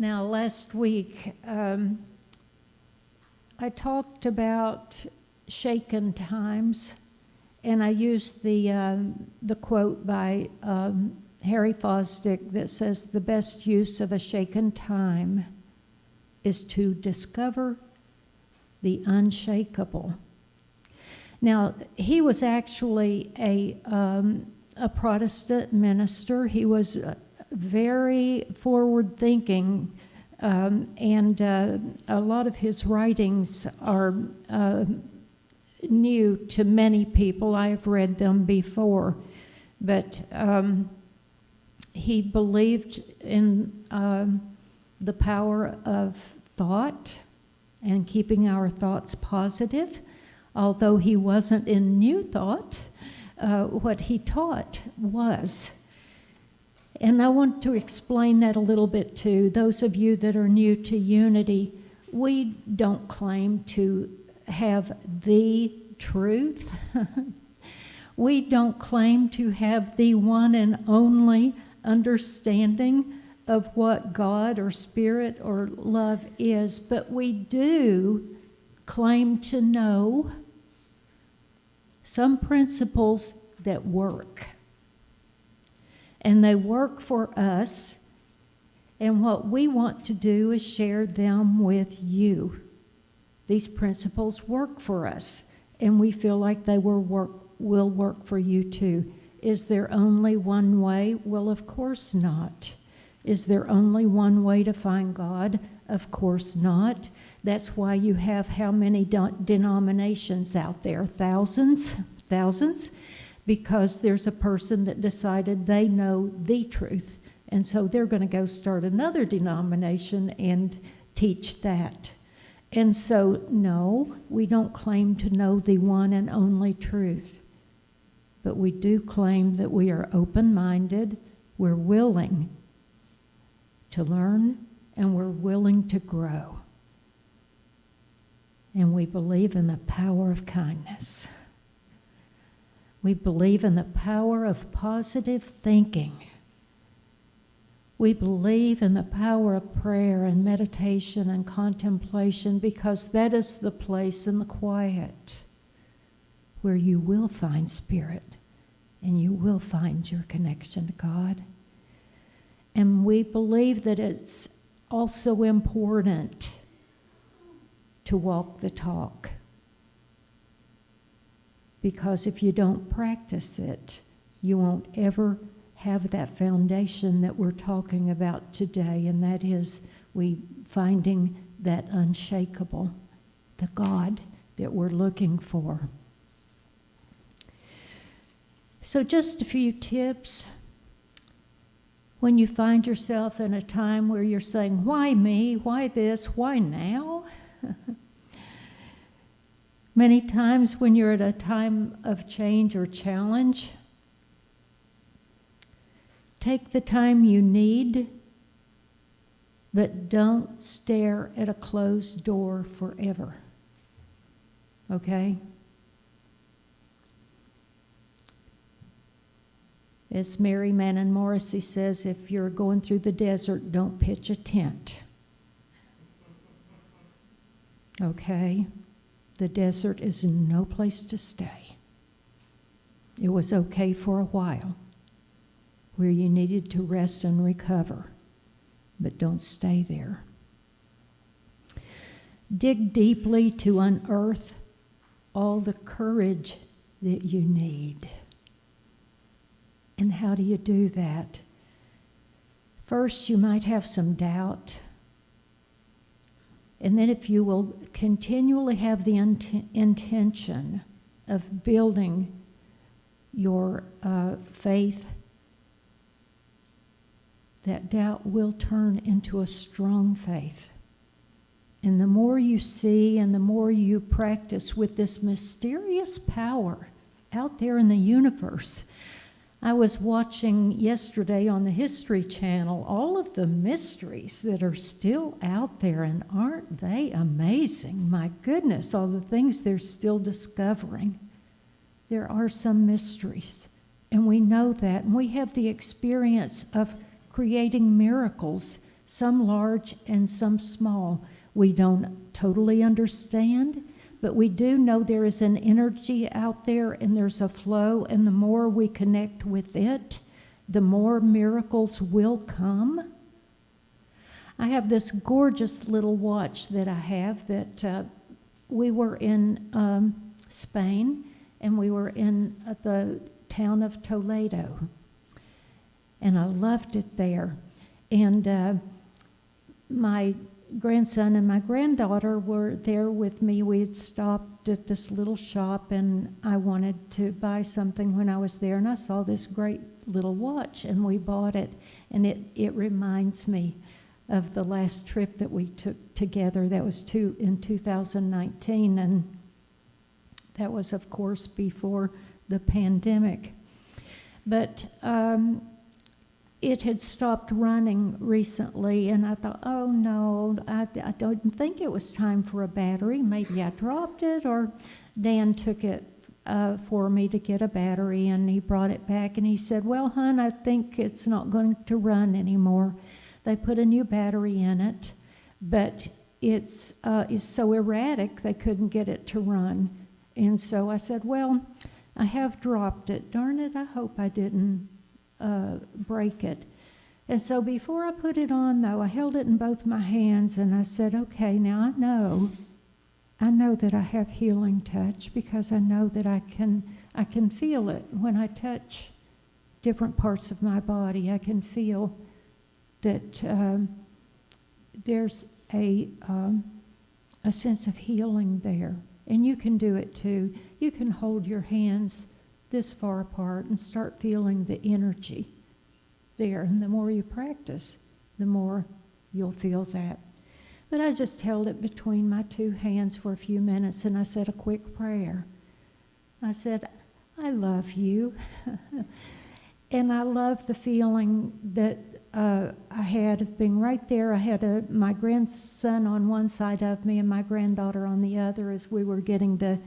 Now, last week, I talked about shaken times, and I used the quote by Harry Fosdick that says, "The best use of a shaken time is to discover the unshakable." Now, he was actually a Protestant minister. He was very forward-thinking, and a lot of his writings are new to many people. I have read them before, but he believed in the power of thought and keeping our thoughts positive. Although he wasn't in New Thought, what he taught was. And I want to explain that a little bit to those of you that are new to Unity. We don't claim to have the truth. We don't claim to have the one and only understanding of what God or Spirit or love is, but we do claim to know some principles that work. And they work for us, and what we want to do is share them with you. These principles work for us, and we feel like they will work for you too. Is there only one way? Well, of course not. Is there only one way to find God? Of course not. That's why you have how many denominations out there? Thousands? Because there's a person that decided they know the truth, and so they're going to go start another denomination and teach that. And so, no, we don't claim to know the one and only truth, but we do claim that we are open-minded, we're willing to learn, and we're willing to grow. And we believe in the power of kindness. We believe in the power of positive thinking. We believe in the power of prayer and meditation and contemplation, because that is the place in the quiet where you will find Spirit and you will find your connection to God. And we believe that it's also important to walk the talk. Because if you don't practice it, you won't ever have that foundation that we're talking about today, and that is we finding that unshakable, the God that we're looking for. So just a few tips. When you find yourself in a time where you're saying, why me? Why this? Why now? Many times when you're at a time of change or challenge, take the time you need, but don't stare at a closed door forever. Okay? As Mary Manning Morrissey says, if you're going through the desert, don't pitch a tent. Okay? The desert is no place to stay. It was okay for a while where you needed to rest and recover, but don't stay there. Dig deeply to unearth all the courage that you need. And how do you do that? First, you might have some doubt. And then if you will continually have the intention of building your faith, that doubt will turn into a strong faith. And the more you see and the more you practice with this mysterious power out there in the universe. I was watching yesterday on the History Channel all of the mysteries that are still out there, and aren't they amazing? My goodness, all the things they're still discovering. There are some mysteries, and we know that, and we have the experience of creating miracles some large and some small. We don't totally understand, but we do know there is an energy out there and there's a flow, and the more we connect with it, the more miracles will come. I have this gorgeous little watch that I have that we were in Spain, and we were in the town of Toledo, and I loved it there. And my grandson and my granddaughter were there with me. We had stopped at this little shop, and I wanted to buy something when I was there, and I saw this great little watch, and we bought it. And it reminds me of the last trip that we took together. That was in 2019, and that was, of course, before the pandemic. But it had stopped running recently, and I thought, oh no, I don't think it was time for a battery. Maybe I dropped it, or Dan took it for me to get a battery, and he brought it back, and he said, well, hon, I think it's not going to run anymore. They put a new battery in it, but it's so erratic they couldn't get it to run. And so I said, well, I have dropped it. Darn it, I hope I didn't break it. And so before I put it on, though, I held it in both my hands, and I said, okay, now I know that I have healing touch, because I know that I can feel it when I touch different parts of my body. I can feel that there's a sense of healing there. And you can do it too. You can hold your hands this far apart and start feeling the energy there. And the more you practice, the more you'll feel that. But I just held it between my two hands for a few minutes, and I said a quick prayer. I said, I love you. And I love the feeling that I had of being right there. I had my grandson on one side of me and my granddaughter on the other as we were getting the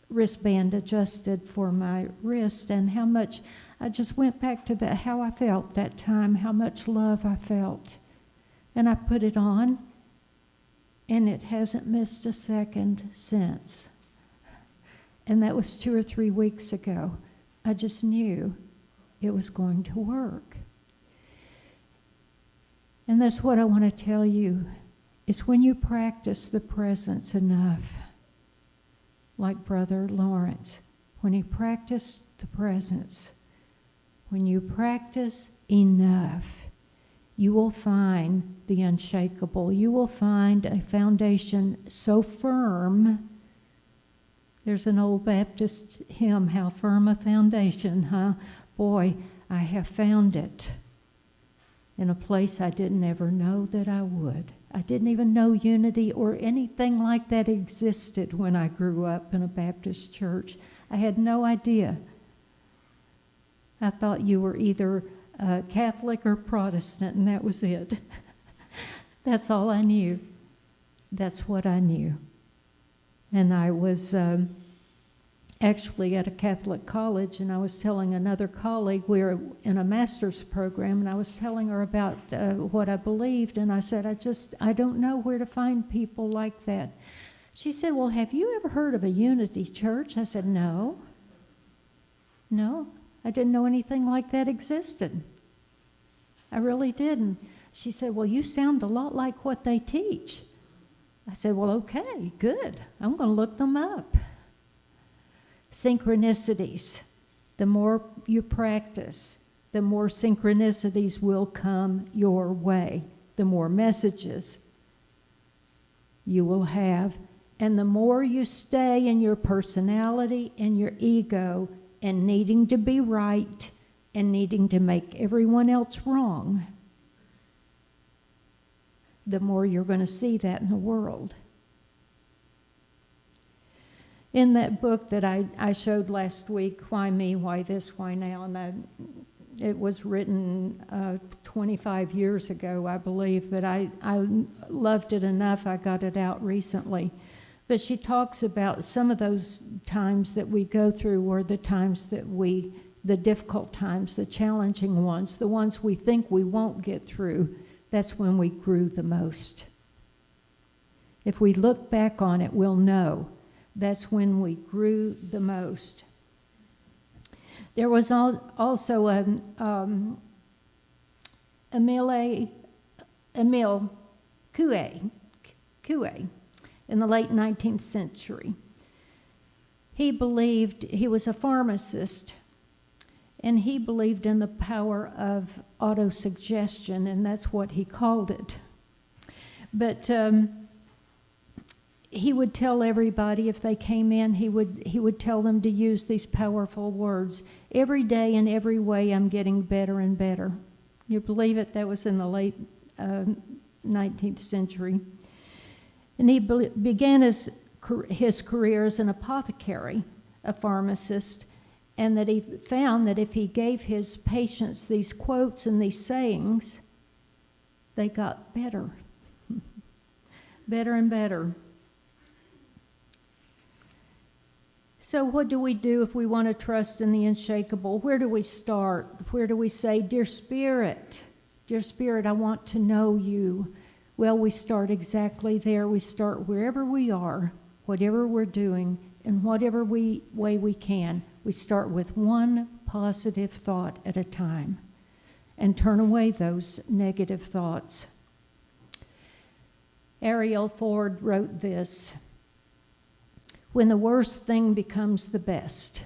wristband adjusted for my wrist, and how much I just went back to how I felt that time, how much love I felt. And I put it on, and it hasn't missed a second since. And that was 2 or 3 weeks ago. I just knew it was going to work. And that's what I want to tell you. It's when you practice the presence enough, like Brother Lawrence, when he practiced the presence, when you practice enough, you will find the unshakable. You will find a foundation so firm. There's an old Baptist hymn, how firm a foundation, huh? Boy, I have found it in a place I didn't ever know that I would. I didn't even know unity or anything like that existed when I grew up in a Baptist church. I had no idea. I thought you were either Catholic or Protestant, and that was it. That's all I knew. That's what I knew. And I was actually at a Catholic college, and I was telling another colleague, we were in a master's program, and I was telling her about what I believed, and I said, I don't know where to find people like that. She said, well, have you ever heard of a unity church? I said, no, I didn't know anything like that existed. I really didn't. She said, well, you sound a lot like what they teach. I said, well, okay, good. I'm going to look them up. Synchronicities. The more you practice, the more synchronicities will come your way. The more messages you will have. And the more you stay in your personality and your ego and needing to be right and needing to make everyone else wrong, the more you're going to see that in the world. In that book that I showed last week, Why Me, Why This, Why Now, and it was written 25 years ago, I believe, but I loved it enough, I got it out recently. But she talks about some of those times that we go through were the times that we the difficult times, the challenging ones, the ones we think we won't get through, that's when we grew the most. If we look back on it, we'll know that's when we grew the most. There was also Emile Coué in the late 19th century. He was a pharmacist, and he believed in the power of autosuggestion, and that's what he called it. But he would tell everybody if they came in, he would tell them to use these powerful words. Every day in every way, I'm getting better and better. You believe it? That was in the late 19th century. And he began his career as an apothecary, a pharmacist, and that he found that if he gave his patients these quotes and these sayings, they got better, better and better. So what do we do if we want to trust in the unshakable? Where do we start? Where do we say, Dear Spirit, I want to know you? Well, we start exactly there. We start wherever we are, whatever we're doing, in whatever way we can. We start with one positive thought at a time and turn away those negative thoughts. Ariel Ford wrote this: when the worst thing becomes the best.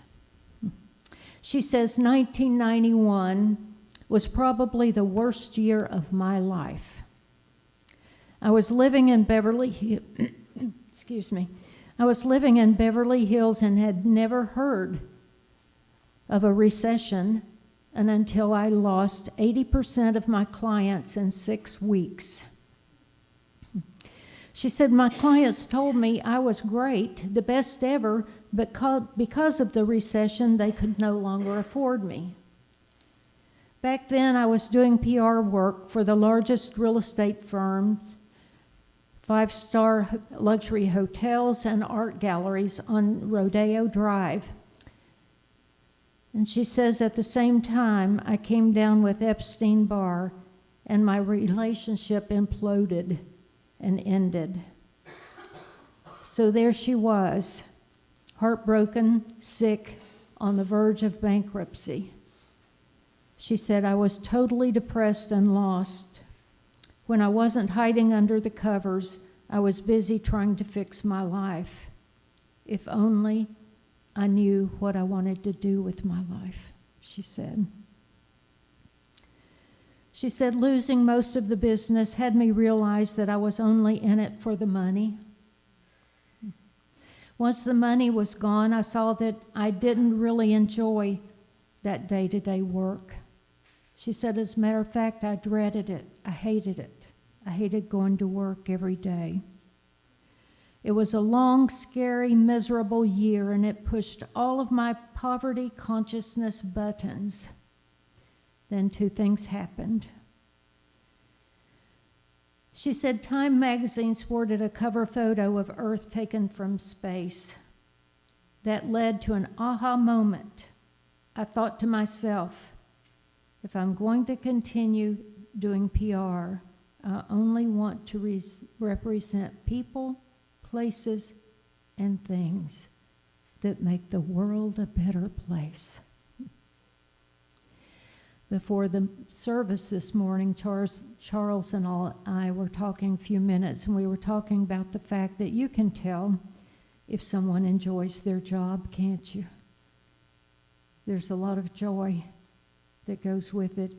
She says 1991 was probably the worst year of my life. I was living in Beverly Hills, I was living in Beverly Hills and had never heard of a recession and until I lost 80% of my clients in 6 weeks. She said, my clients told me I was great, the best ever, but because of the recession, they could no longer afford me. Back then, I was doing PR work for the largest real estate firms, 5-star luxury hotels, and art galleries on Rodeo Drive. And she says, at the same time, I came down with Epstein-Barr, and my relationship imploded and ended. So there she was, heartbroken, sick, on the verge of bankruptcy. She said, I was totally depressed and lost. When I wasn't hiding under the covers, I was busy trying to fix my life. If only I knew what I wanted to do with my life, she said. She said, losing most of the business had me realize that I was only in it for the money. Once the money was gone, I saw that I didn't really enjoy that day-to-day work. She said, as a matter of fact, I dreaded it. I hated it. I hated going to work every day. It was a long, scary, miserable year, and it pushed all of my poverty consciousness buttons. Then 2 things happened. She said Time magazine sported a cover photo of Earth taken from space. That led to an aha moment. I thought to myself, if I'm going to continue doing PR, I only want to represent people, places, and things that make the world a better place. Before the service this morning, Charles and I were talking a few minutes, and we were talking about the fact that you can tell if someone enjoys their job, can't you? There's a lot of joy that goes with it.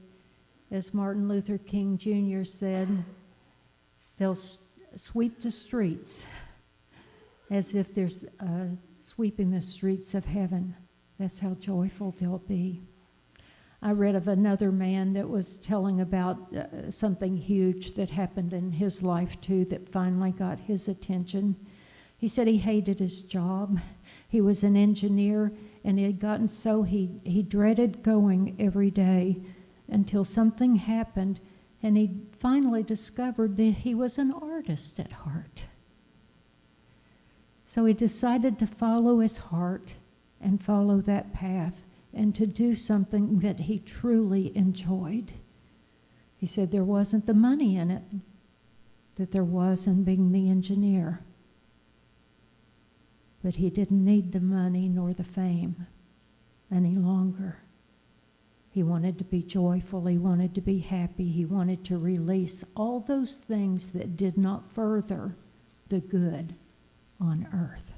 As Martin Luther King Jr. said, they'll sweep the streets as if they're sweeping the streets of heaven. That's how joyful they'll be. I read of another man that was telling about something huge that happened in his life too that finally got his attention. He said he hated his job. He was an engineer, and it had gotten so he dreaded going every day until something happened, and he finally discovered that he was an artist at heart. So he decided to follow his heart and follow that path, and to do something that he truly enjoyed. He said there wasn't the money in it that there was in being the engineer. But he didn't need the money nor the fame any longer. He wanted to be joyful. He wanted to be happy. He wanted to release all those things that did not further the good on earth.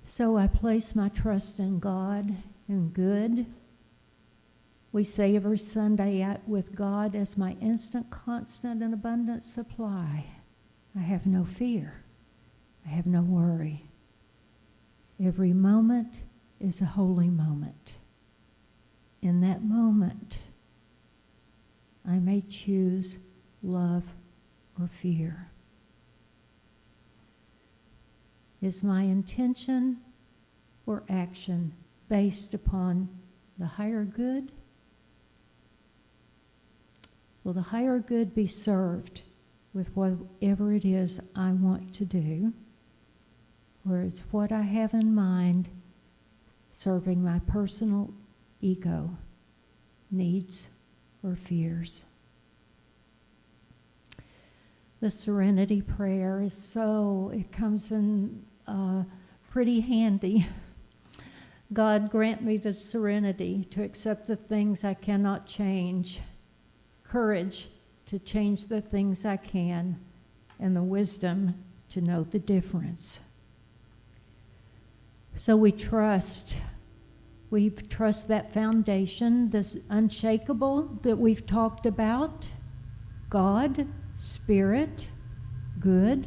So I place my trust in God and good. We say every Sunday, with God as my instant, constant, and abundant supply, I have no fear. I have no worry. Every moment is a holy moment. In that moment, I may choose love or fear. Is my intention or action based upon the higher good? Will the higher good be served with whatever it is I want to do? Or is what I have in mind serving my personal ego, needs, or fears? The Serenity prayer it comes in pretty handy. God, grant me the serenity to accept the things I cannot change, courage to change the things I can, and the wisdom to know the difference. So we trust that foundation, this unshakable that we've talked about, God, Spirit, good.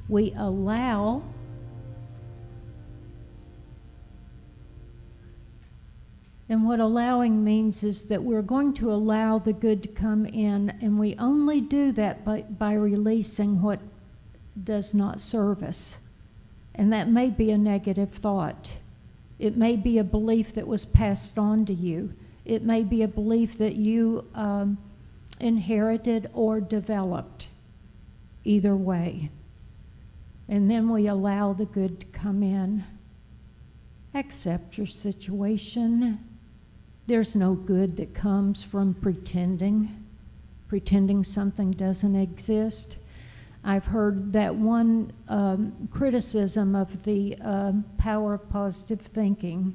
We allow and what allowing means is that we're going to allow the good to come in, and we only do that by releasing what does not serve us. And that may be a negative thought. It may be a belief that was passed on to you. It may be a belief that you inherited or developed. Either way. And then we allow the good to come in. Accept your situation. There's no good that comes from pretending something doesn't exist. I've heard that one criticism of the power of positive thinking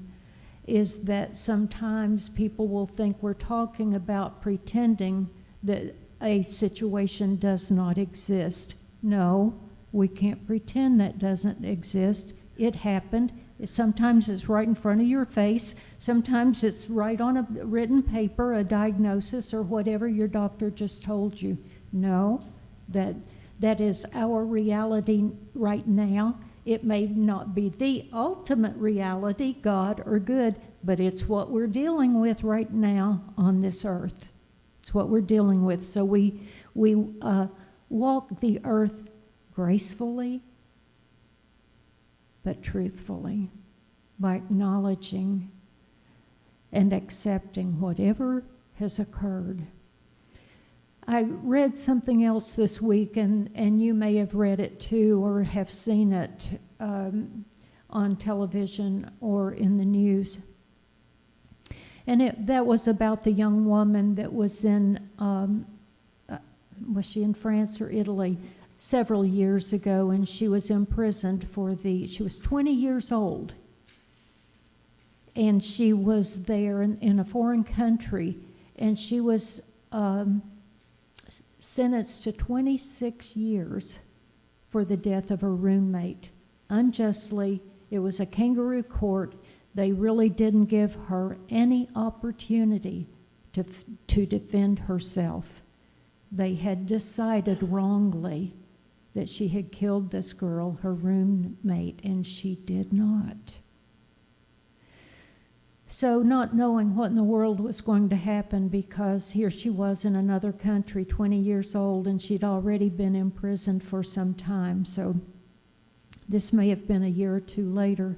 is that sometimes people will think we're talking about pretending that a situation does not exist. No, we can't pretend that doesn't exist. It happened. Sometimes it's right in front of your face. Sometimes it's right on a written paper, a diagnosis, or whatever your doctor just told you. No, that is our reality right now. It may not be the ultimate reality, God or good, but it's what we're dealing with right now on this earth. It's what we're dealing with. So we walk the earth gracefully, but truthfully, by acknowledging and accepting whatever has occurred. I read something else this week, and you may have read it too, or have seen it on television or in the news. And that was about the young woman that was in, was she in France or Italy, several years ago, and she was imprisoned she was 20 years old, and she was there in a foreign country, and she was sentenced to 26 years for the death of her roommate. Unjustly, it was a kangaroo court. They really didn't give her any opportunity to defend herself. They had decided wrongly that she had killed this girl, her roommate, and she did not. So not knowing what in the world was going to happen, because here she was in another country, 20 years old, and she'd already been imprisoned for some time. So this may have been a year or two later.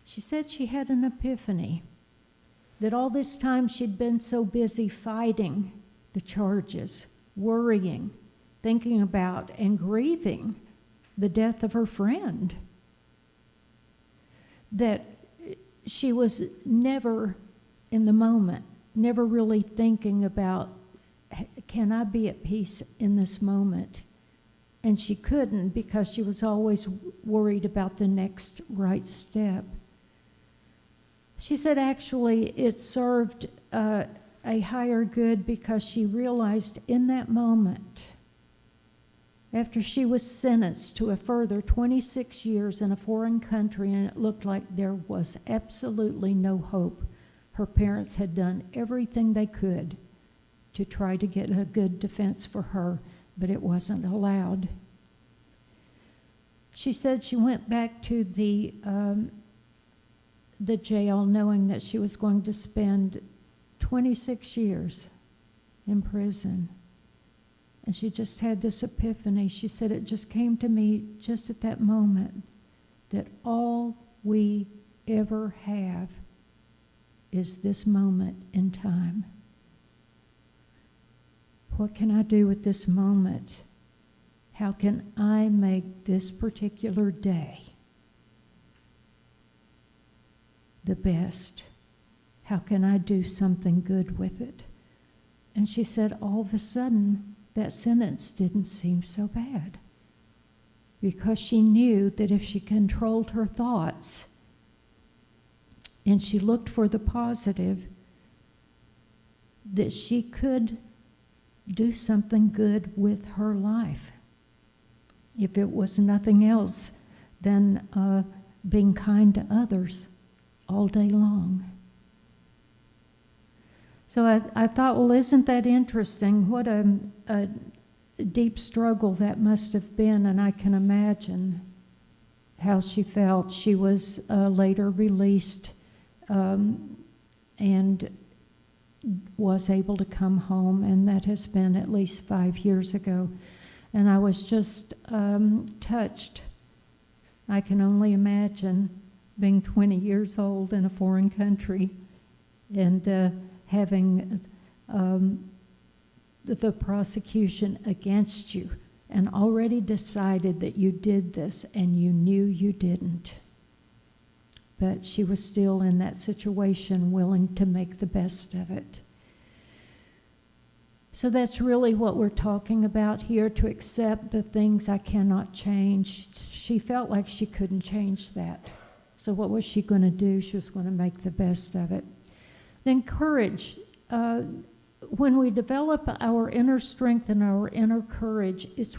She said she had an epiphany, that all this time she'd been so busy fighting the charges, worrying, thinking about and grieving the death of her friend. That she was never in the moment, never really thinking about, can I be at peace in this moment? And she couldn't, because she was always worried about the next right step. She said actually it served a higher good, because she realized in that moment, after she was sentenced to a further 26 years in a foreign country, and it looked like there was absolutely no hope. Her parents had done everything they could to try to get a good defense for her, but it wasn't allowed. She said she went back to the jail knowing that she was going to spend 26 years in prison. And she just had this epiphany. She said it just came to me just at that moment that all we ever have is this moment in time. What can I do with this moment? How can I make this particular day the best? How can I do something good with it? And she said all of a sudden, that sentence didn't seem so bad, because she knew that if she controlled her thoughts and she looked for the positive, that she could do something good with her life. If it was nothing else than being kind to others all day long. So I thought, well, isn't that interesting? What a deep struggle that must have been, and I can imagine how she felt. She was later released and was able to come home, and that has been at least 5 years ago. And I was just touched. I can only imagine being 20 years old in a foreign country and having the prosecution against you, and already decided that you did this and you knew you didn't. But she was still in that situation, willing to make the best of it. So that's really what we're talking about here, to accept the things I cannot change. She felt like she couldn't change that. So what was she going to do? She was going to make the best of it. Then courage. When we develop our inner strength and our inner courage, it's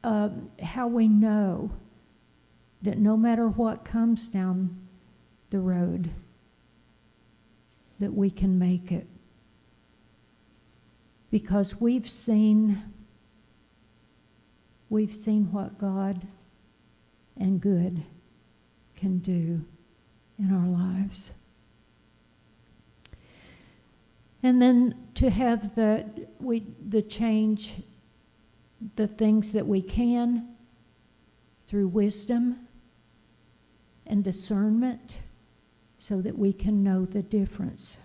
how we know that no matter what comes down the road, that we can make it. Because we've seen what God and good can do in our lives. And then to have the change the things that we can through wisdom and discernment, so that we can know the difference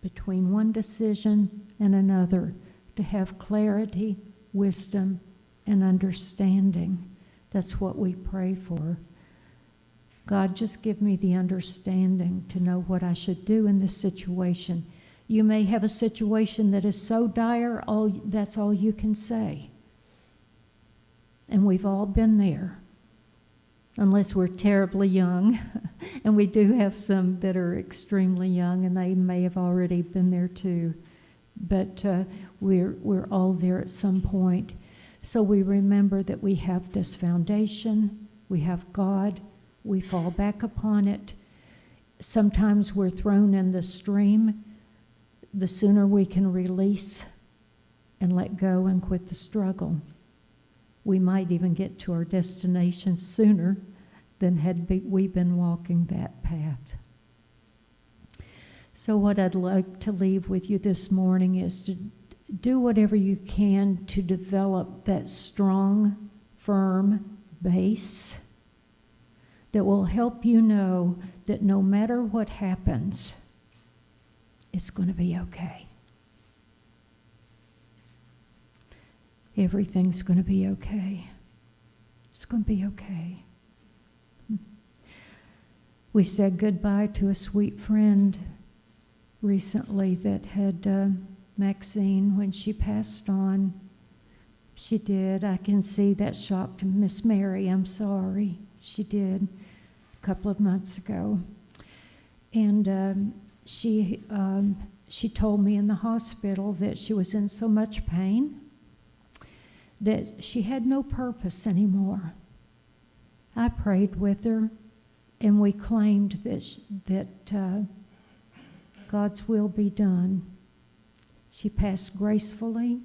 between one decision and another, to have clarity, wisdom, and understanding. That's what we pray for. God, just give me the understanding to know what I should do in this situation. You may have a situation that is so dire, that's all you can say. And we've all been there, unless we're terribly young. And we do have some that are extremely young, and they may have already been there too. But we're all there at some point. So we remember that we have this foundation, we have God, we fall back upon it. Sometimes we're thrown in the stream. The sooner we can release and let go and quit the struggle, we might even get to our destination sooner than had we been walking that path. So what I'd like to leave with you this morning is to do whatever you can to develop that strong, firm base that will help you know that no matter what happens, it's going to be okay. Everything's going to be okay. It's going to be okay. We said goodbye to a sweet friend recently that had Maxine when she passed on. She did. I can see that shocked Miss Mary. I'm sorry. She did a couple of months ago. And she told me in the hospital that she was in so much pain that she had no purpose anymore. I prayed with her, and we claimed that God's will be done. She passed gracefully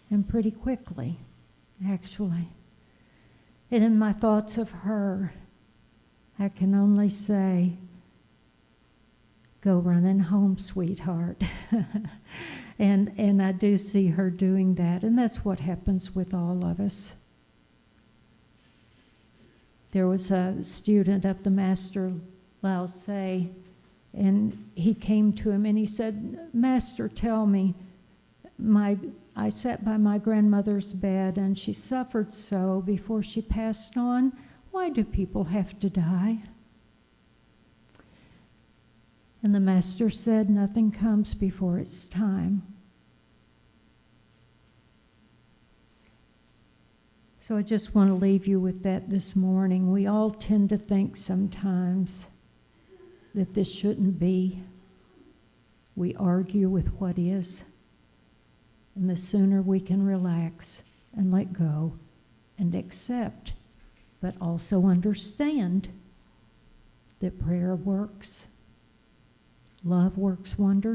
and pretty quickly, actually. And in my thoughts of her, I can only say, go running home, sweetheart. And I do see her doing that, and that's what happens with all of us. There was a student of the Master Lao Tse, and he came to him and he said, Master, tell me, I sat by my grandmother's bed and she suffered so before she passed on. Why do people have to die? And the Master said, nothing comes before its time. So I just want to leave you with that this morning. We all tend to think sometimes that this shouldn't be. We argue with what is. And the sooner we can relax and let go and accept, but also understand that prayer works. Love works wonders.